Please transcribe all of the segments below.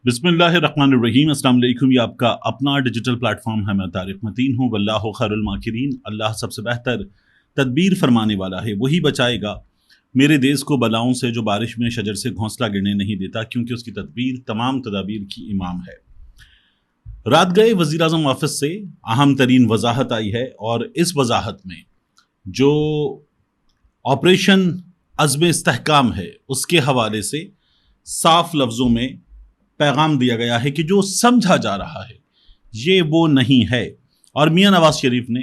بسم اللہ الرحمن الرحیم۔ السلام علیکم۔ یہ آپ کا اپنا ڈیجیٹل پلیٹ فارم ہے۔ میں طارق متین ہوں۔ واللہ خیر الماکرین۔ اللہ سب سے بہتر تدبیر فرمانے والا ہے، وہی بچائے گا میرے دیس کو بلاؤں سے، جو بارش میں شجر سے گھونسلہ گرنے نہیں دیتا، کیونکہ اس کی تدبیر تمام تدابیر کی امام ہے۔ رات گئے وزیر اعظم آفس سے اہم ترین وضاحت آئی ہے، اور اس وضاحت میں جو آپریشن عزم استحکام ہے اس کے حوالے سے صاف لفظوں میں پیغام دیا گیا ہے کہ جو سمجھا جا رہا ہے یہ وہ نہیں ہے۔ اور میاں نواز شریف نے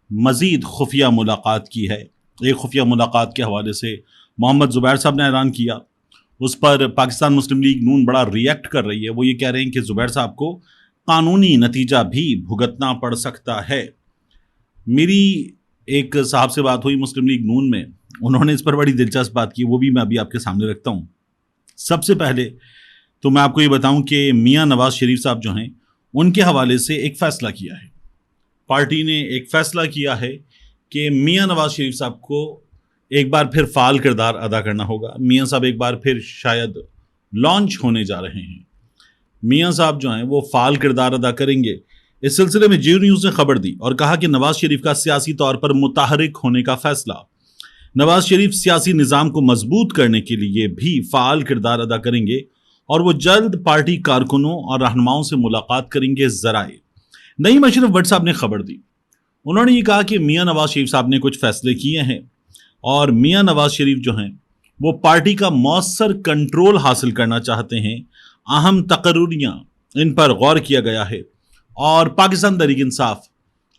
مزید خفیہ ملاقات کی ہے۔ ایک خفیہ ملاقات کے حوالے سے محمد زبیر صاحب نے اعلان کیا، اس پر پاکستان مسلم لیگ نون بڑا ریئیکٹ کر رہی ہے۔ وہ یہ کہہ رہے ہیں کہ زبیر صاحب کو قانونی نتیجہ بھی بھگتنا پڑ سکتا ہے۔ میری ایک صاحب سے بات ہوئی مسلم لیگ نون میں، انہوں نے اس پر بڑی دلچسپ بات کی، وہ بھی میں ابھی آپ کے سامنے رکھتا ہوں۔ سب سے پہلے تو میں آپ کو یہ بتاؤں کہ میاں نواز شریف صاحب جو ہیں ان کے حوالے سے ایک فیصلہ کیا ہے، پارٹی نے ایک فیصلہ کیا ہے کہ میاں نواز شریف صاحب کو ایک بار پھر فعال کردار ادا کرنا ہوگا۔ میاں صاحب ایک بار پھر شاید لانچ ہونے جا رہے ہیں۔ میاں صاحب جو ہیں وہ فعال کردار ادا کریں گے۔ اس سلسلے میں جیو نیوز نے خبر دی اور کہا کہ نواز شریف کا سیاسی طور پر متحرک ہونے کا فیصلہ۔ نواز شریف سیاسی نظام کو مضبوط کرنے کے لیے بھی فعال کردار ادا کریں گے، اور وہ جلد پارٹی کارکنوں اور رہنماؤں سے ملاقات کریں گے۔ ذرائع نعیم اشرف بٹ صاحب نے خبر دی، انہوں نے یہ کہا کہ میاں نواز شریف صاحب نے کچھ فیصلے کیے ہیں، اور میاں نواز شریف جو ہیں وہ پارٹی کا مؤثر کنٹرول حاصل کرنا چاہتے ہیں۔ اہم تقرریاں ان پر غور کیا گیا ہے، اور پاکستان تحریک انصاف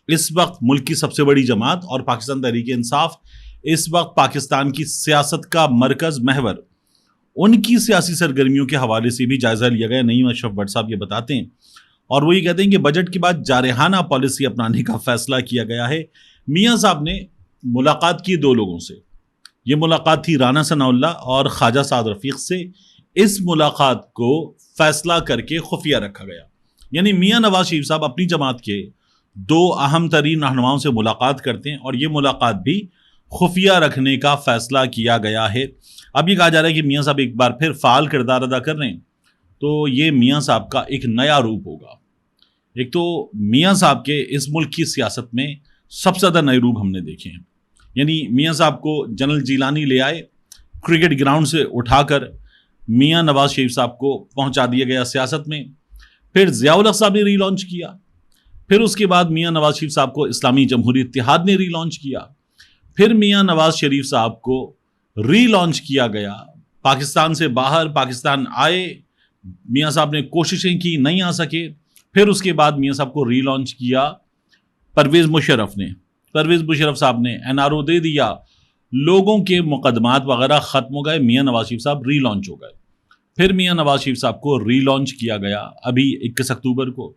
اس وقت ملک کی سب سے بڑی جماعت، اور پاکستان تحریک انصاف اس وقت پاکستان کی سیاست کا مرکز محور، ان کی سیاسی سرگرمیوں کے حوالے سے بھی جائزہ لیا گیا۔ نعیم اشرف بٹ صاحب یہ بتاتے ہیں، اور وہ یہ کہتے ہیں کہ بجٹ کے بعد جارحانہ پالیسی اپنانے کا فیصلہ کیا گیا ہے۔ میاں صاحب نے ملاقات کی دو لوگوں سے، یہ ملاقات تھی رانا ثناء اللہ اور خواجہ سعد رفیق سے۔ اس ملاقات کو فیصلہ کر کے خفیہ رکھا گیا، یعنی میاں نواز شریف صاحب اپنی جماعت کے دو اہم ترین رہنماؤں سے ملاقات کرتے ہیں، اور یہ ملاقات بھی خفیہ رکھنے کا فیصلہ کیا گیا ہے۔ اب یہ کہا جا رہا ہے کہ میاں صاحب ایک بار پھر فعال کردار ادا کر رہے ہیں، تو یہ میاں صاحب کا ایک نیا روپ ہوگا۔ ایک تو میاں صاحب کے اس ملک کی سیاست میں سب سے زیادہ نئے روپ ہم نے دیکھے ہیں، یعنی میاں صاحب کو جنرل جیلانی لے آئے، کرکٹ گراؤنڈ سے اٹھا کر میاں نواز شریف صاحب کو پہنچا دیا گیا سیاست میں۔ پھر ضیاء الحق صاحب نے ری لانچ کیا، پھر اس کے بعد میاں نواز شریف صاحب کو اسلامی جمہوری اتحاد نے ری لانچ کیا، پھر میاں نواز شریف صاحب کو ری لانچ کیا گیا پاکستان سے باہر۔ پاکستان آئے، میاں صاحب نے کوششیں کی، نہیں آ سکے، پھر اس کے بعد میاں صاحب کو ری لانچ کیا پرویز مشرف نے۔ پرویز مشرف صاحب نے NRO دے دیا، لوگوں کے مقدمات وغیرہ ختم ہو گئے، میاں نواز شریف صاحب ری لانچ ہو گئے۔ پھر میاں نواز شریف صاحب کو ری لانچ کیا گیا ابھی 21 اکتوبر کو۔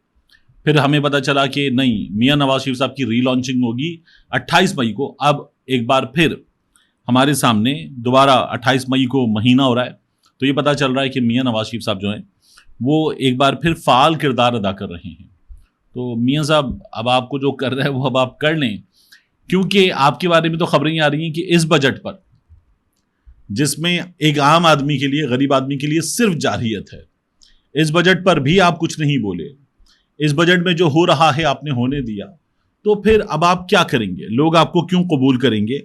پھر ہمیں پتہ چلا کہ نہیں، میاں نواز شریف صاحب کی ری لانچنگ ہوگی 28 مئی کو۔ اب ایک بار پھر ہمارے سامنے دوبارہ 28 مئی کو مہینہ ہو رہا ہے، تو یہ پتہ چل رہا ہے کہ میاں نواز شریف صاحب جو ہیں وہ ایک بار پھر فعال کردار ادا کر رہے ہیں۔ تو میاں صاحب اب آپ کو جو کر رہے ہیں وہ اب آپ کر لیں، کیونکہ آپ کے بارے میں تو خبریں آ رہی ہیں کہ اس بجٹ پر، جس میں ایک عام آدمی کے لیے، غریب آدمی کے لیے صرف جارحیت ہے، اس بجٹ پر بھی آپ کچھ نہیں بولے۔ اس بجٹ میں جو ہو رہا ہے آپ نے ہونے دیا، تو پھر اب آپ کیا کریں گے؟ لوگ آپ کو کیوں قبول کریں گے؟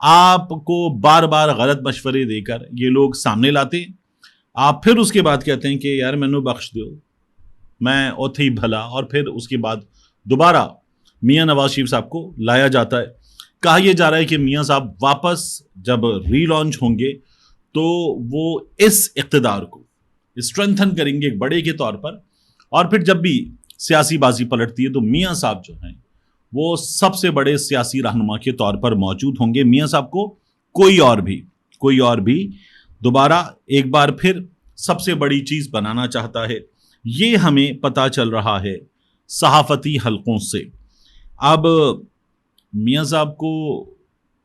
آپ کو بار بار غلط مشورے دے کر یہ لوگ سامنے لاتے ہیں، آپ پھر اس کے بعد کہتے ہیں کہ یار مینوں بخش دو، میں اوتھے ہی بھلا، اور پھر اس کے بعد دوبارہ میاں نواز شریف صاحب کو لایا جاتا ہے۔ کہا یہ جا رہا ہے کہ میاں صاحب واپس جب ری لانچ ہوں گے تو وہ اس اقتدار کو اسٹرینتھن کریں گے ایک بڑے کے طور پر، اور پھر جب بھی سیاسی بازی پلٹتی ہے تو میاں صاحب جو ہیں وہ سب سے بڑے سیاسی رہنما کے طور پر موجود ہوں گے۔ میاں صاحب کو کوئی اور بھی دوبارہ ایک بار پھر سب سے بڑی چیز بنانا چاہتا ہے، یہ ہمیں پتہ چل رہا ہے صحافتی حلقوں سے۔ اب میاں صاحب کو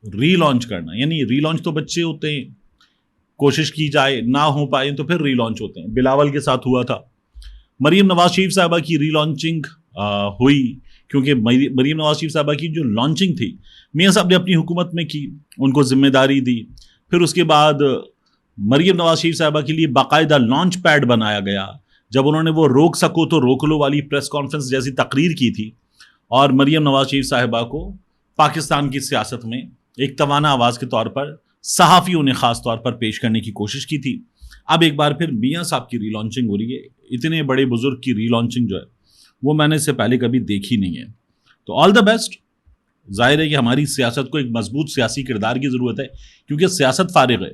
ری لانچ کرنا، یعنی ری لانچ تو بچے ہوتے ہیں، کوشش کی جائے نہ ہو پائے تو پھر ری لانچ ہوتے ہیں۔ بلاول کے ساتھ ہوا تھا، مریم نواز شریف صاحبہ کی ری لانچنگ ہوئی، کیونکہ مریم نواز شریف صاحبہ کی جو لانچنگ تھی میاں صاحب نے اپنی حکومت میں کی، ان کو ذمہ داری دی۔ پھر اس کے بعد مریم نواز شریف صاحبہ کے لیے باقاعدہ لانچ پیڈ بنایا گیا، جب انہوں نے وہ روک سکو تو روک لو والی پریس کانفرنس جیسی تقریر کی تھی اور مریم نواز شریف صاحبہ کو پاکستان کی سیاست میں ایک توانا آواز کے طور پر صحافیوں نے خاص طور پر پیش کرنے کی کوشش کی تھی، اب ایک بار پھر میاں صاحب کی ری لانچنگ ہو رہی ہے. اتنے بڑے بزرگ کی ری لانچنگ جو ہے وہ میں نے اس سے پہلے کبھی دیکھی نہیں ہے. تو آل دا بیسٹ. ظاہر ہے کہ ہماری سیاست کو ایک مضبوط سیاسی کردار کی ضرورت ہے کیونکہ سیاست فارغ ہے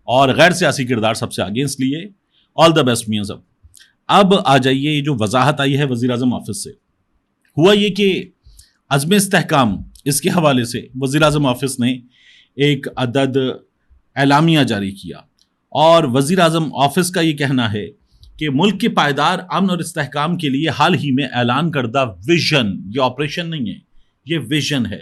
اور غیر سیاسی کردار سب سے آگے، اس لیے آل دا بیسٹ میاں صاحب. اب آ جائیے، یہ جو وضاحت آئی ہے وزیر اعظم آفس سے، ہوا یہ کہ عزم استحکام اس کے حوالے سے وزیر اعظم آفس نے ایک عدد اعلامیہ جاری کیا اور وزیر اعظم آفس کا یہ کہنا ہے کہ ملک کے پائیدار امن اور استحکام کے لیے حال ہی میں اعلان کردہ ویژن، یہ آپریشن نہیں ہے، یہ ویژن ہے،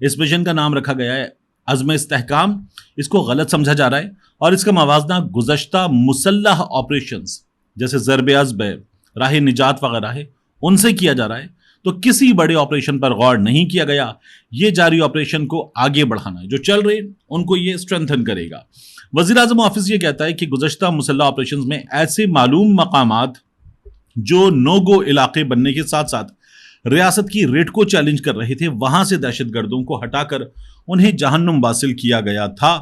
اس ویژن کا نام رکھا گیا ہے عزم استحکام. اس کو غلط سمجھا جا رہا ہے اور اس کا موازنہ گزشتہ مسلح آپریشنز جیسے ضرب عزب ہے، راہ نجات وغیرہ ہے ان سے کیا جا رہا ہے. تو کسی بڑے آپریشن پر غور نہیں کیا گیا، یہ جاری آپریشن کو آگے بڑھانا ہے، جو چل رہے ان کو یہ اسٹرینتھن کرے گا. وزیر اعظم آفس یہ کہتا ہے کہ گزشتہ مسلح آپریشنز میں ایسے معلوم مقامات جو نو گو علاقے بننے کے ساتھ ساتھ ریاست کی ریٹ کو چیلنج کر رہے تھے، وہاں سے دہشت گردوں کو ہٹا کر انہیں جہنم واصل کیا گیا تھا.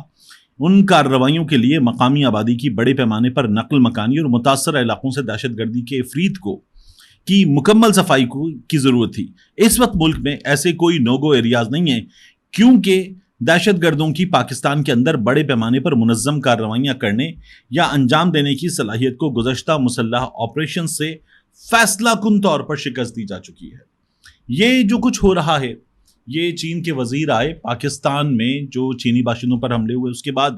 ان کارروائیوں کے لیے مقامی آبادی کی بڑے پیمانے پر نقل مکانی اور متاثرہ علاقوں سے دہشت گردی کے افریت کی مکمل صفائی کی ضرورت تھی. اس وقت ملک میں ایسے کوئی نو گو ایریاز نہیں ہیں کیونکہ دہشت گردوں کی پاکستان کے اندر بڑے پیمانے پر منظم کارروائیاں کرنے یا انجام دینے کی صلاحیت کو گزشتہ مسلح آپریشن سے فیصلہ کن طور پر شکست دی جا چکی ہے. یہ جو کچھ ہو رہا ہے، یہ چین کے وزیر آئے پاکستان میں جو چینی باشندوں پر حملے ہوئے اس کے بعد،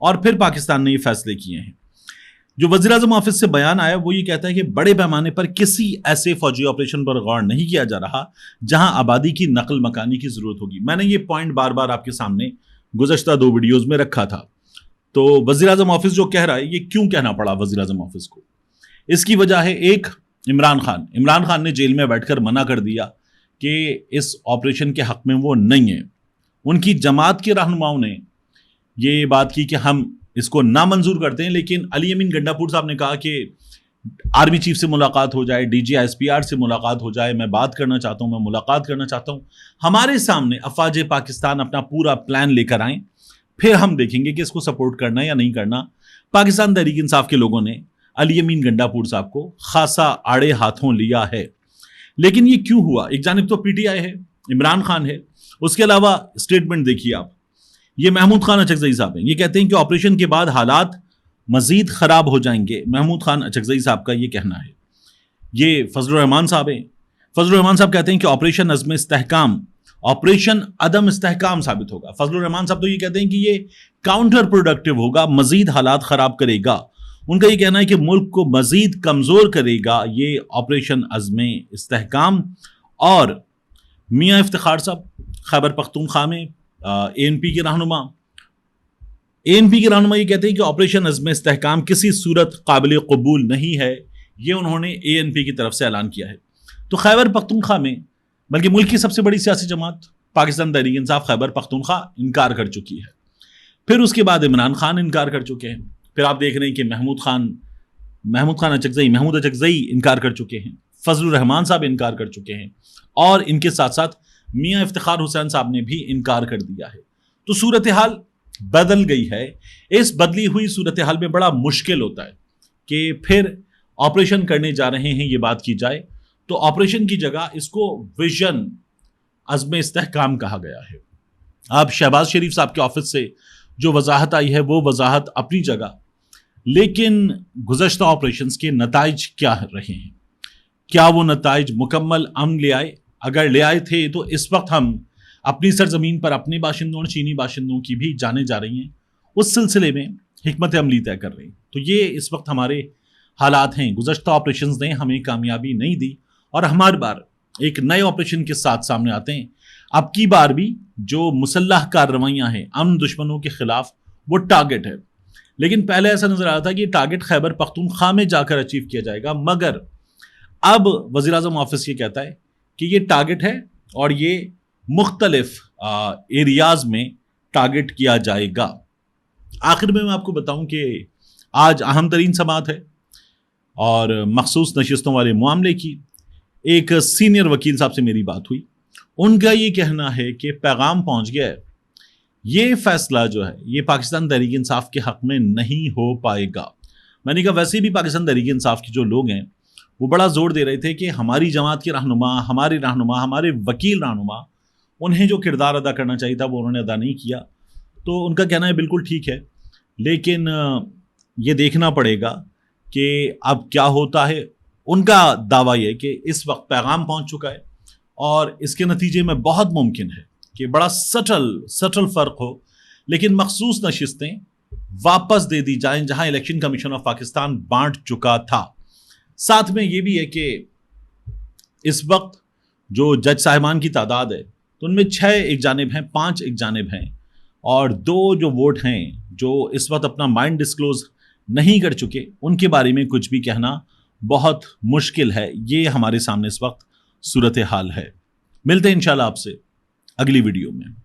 اور پھر پاکستان نے یہ فیصلے کیے ہیں. جو وزیر اعظم آفس سے بیان آیا وہ یہ کہتا ہے کہ بڑے پیمانے پر کسی ایسے فوجی آپریشن پر غور نہیں کیا جا رہا جہاں آبادی کی نقل مکانی کی ضرورت ہوگی. میں نے یہ پوائنٹ بار بار آپ کے سامنے گزشتہ 2 ویڈیوز میں رکھا تھا. تو وزیر اعظم آفس جو کہہ رہا ہے، یہ کیوں کہنا پڑا وزیر اعظم آفس کو؟ اس کی وجہ ہے ایک، عمران خان نے جیل میں بیٹھ کر منع کر دیا کہ اس آپریشن کے حق میں وہ نہیں ہے. ان کی جماعت کے رہنماؤں نے یہ بات کی کہ ہم اس کو نامنظور کرتے ہیں، لیکن علی امین گنڈا پور صاحب نے کہا کہ آرمی چیف سے ملاقات ہو جائے، D G S P R سے ملاقات ہو جائے، میں بات کرنا چاہتا ہوں، میں ملاقات کرنا چاہتا ہوں. ہمارے سامنے افواج پاکستان اپنا پورا پلان لے کر آئیں، پھر ہم دیکھیں گے کہ اس کو سپورٹ کرنا یا نہیں کرنا. پاکستان تحریک انصاف کے لوگوں نے علی امین گنڈا پور صاحب کو خاصا آڑے ہاتھوں لیا ہے. لیکن یہ کیوں ہوا؟ ایک جانب تو پی ٹی آئی ہے، عمران خان ہے، اس کے علاوہ اسٹیٹمنٹ دیکھیے آپ، یہ محمود خان اچکزئی صاحب ہیں. یہ کہتے ہیں کہ آپریشن کے بعد حالات مزید خراب ہو جائیں گے. محمود خان اچکزئی صاحب کا یہ کہنا ہے. یہ فضل الرحمان صاحب ہیں. فضل الرحمان صاحب کہتے ہیں کہ آپریشن عزم استحکام، آپریشن عدم استحکام ثابت ہوگا. فضل الرحمان صاحب تو یہ کہتے ہیں کہ یہ کاؤنٹر پروڈکٹیو ہوگا، مزید حالات خراب کرے گا. ان کا یہ کہنا ہے کہ ملک کو مزید کمزور کرے گا یہ آپریشن عزم استحکام. اور میاں افتخار صاحب خیبر پختونخوا میں اے این پی کے رہنما یہ کہتے ہیں کہ آپریشن عزم استحکام کسی صورت قابل قبول نہیں ہے. یہ انہوں نے اے این پی کی طرف سے اعلان کیا ہے. تو خیبر پختونخوا میں، بلکہ ملک کی سب سے بڑی سیاسی جماعت پاکستان تحریک انصاف خیبر پختونخوا انکار کر چکی ہے. پھر اس کے بعد عمران خان انکار کر چکے ہیں. پھر آپ دیکھ رہے ہیں کہ محمود اچکزئی انکار کر چکے ہیں، فضل الرحمان صاحب انکار کر چکے ہیں، اور ان کے ساتھ ساتھ میاں افتخار حسین صاحب نے بھی انکار کر دیا ہے. تو صورتحال بدل گئی ہے. اس بدلی ہوئی صورتحال میں بڑا مشکل ہوتا ہے کہ پھر آپریشن کرنے جا رہے ہیں یہ بات کی جائے تو آپریشن کی جگہ اس کو ویژن عزم استحکام کہا گیا ہے. اب شہباز شریف صاحب کے آفس سے جو وضاحت آئی ہے وہ وضاحت اپنی جگہ، لیکن گزشتہ آپریشنز کے نتائج کیا رہے ہیں؟ کیا وہ نتائج مکمل امن لے آئے؟ اگر لے آئے تھے تو اس وقت ہم اپنی سرزمین پر اپنے باشندوں اور چینی باشندوں کی بھی جانیں جا رہی ہیں، اس سلسلے میں حکمت عملی طے کر رہے ہیں. تو یہ اس وقت ہمارے حالات ہیں. گزشتہ آپریشنز نے ہمیں کامیابی نہیں دی اور ہماری بار ایک نئے آپریشن کے ساتھ سامنے آتے ہیں. اب کی بار بھی جو مسلح کارروائیاں ہیں امن دشمنوں کے خلاف وہ ٹارگٹ ہے. لیکن پہلے ایسا نظر آ رہا تھا کہ یہ ٹارگٹ خیبر پختونخوا میں جا کر اچیو کیا جائے گا، مگر اب وزیر اعظم آفس یہ کہتا ہے کہ یہ ٹارگٹ ہے اور یہ مختلف ایریاز میں ٹارگٹ کیا جائے گا. آخر میں آپ کو بتاؤں کہ آج اہم ترین سماعت ہے اور مخصوص نشستوں والے معاملے کی ایک سینئر وکیل صاحب سے میری بات ہوئی. ان کا یہ کہنا ہے کہ پیغام پہنچ گیا ہے, یہ فیصلہ جو ہے یہ پاکستان تحریک انصاف کے حق میں نہیں ہو پائے گا. میں نے کہا ویسے بھی پاکستان تحریک انصاف کے جو لوگ ہیں وہ بڑا زور دے رہے تھے کہ ہماری جماعت کے رہنما, ہمارے وکیل رہنما, انہیں جو کردار ادا کرنا چاہیے تھا وہ انہوں نے ادا نہیں کیا. تو ان کا کہنا ہے بالکل ٹھیک ہے, لیکن یہ دیکھنا پڑے گا کہ اب کیا ہوتا ہے. ان کا دعویٰ یہ کہ اس وقت پیغام پہنچ چکا ہے اور اس کے نتیجے میں بہت ممکن ہے کہ بڑا سٹل فرق ہو, لیکن مخصوص نشستیں واپس دے دی جائیں جہاں الیکشن کمیشن آف پاکستان بانٹ چکا تھا. ساتھ میں یہ بھی ہے کہ اس وقت جو جج صاحبان کی تعداد ہے تو ان میں 6 ایک جانب ہیں, 5 ایک جانب ہیں, اور 2 جو ووٹ ہیں جو اس وقت اپنا مائنڈ ڈسکلوز نہیں کر چکے, ان کے بارے میں کچھ بھی کہنا بہت مشکل ہے. یہ ہمارے سامنے اس وقت صورتحال ہے. ملتے ہیں انشاءاللہ آپ سے اگلی ویڈیو میں.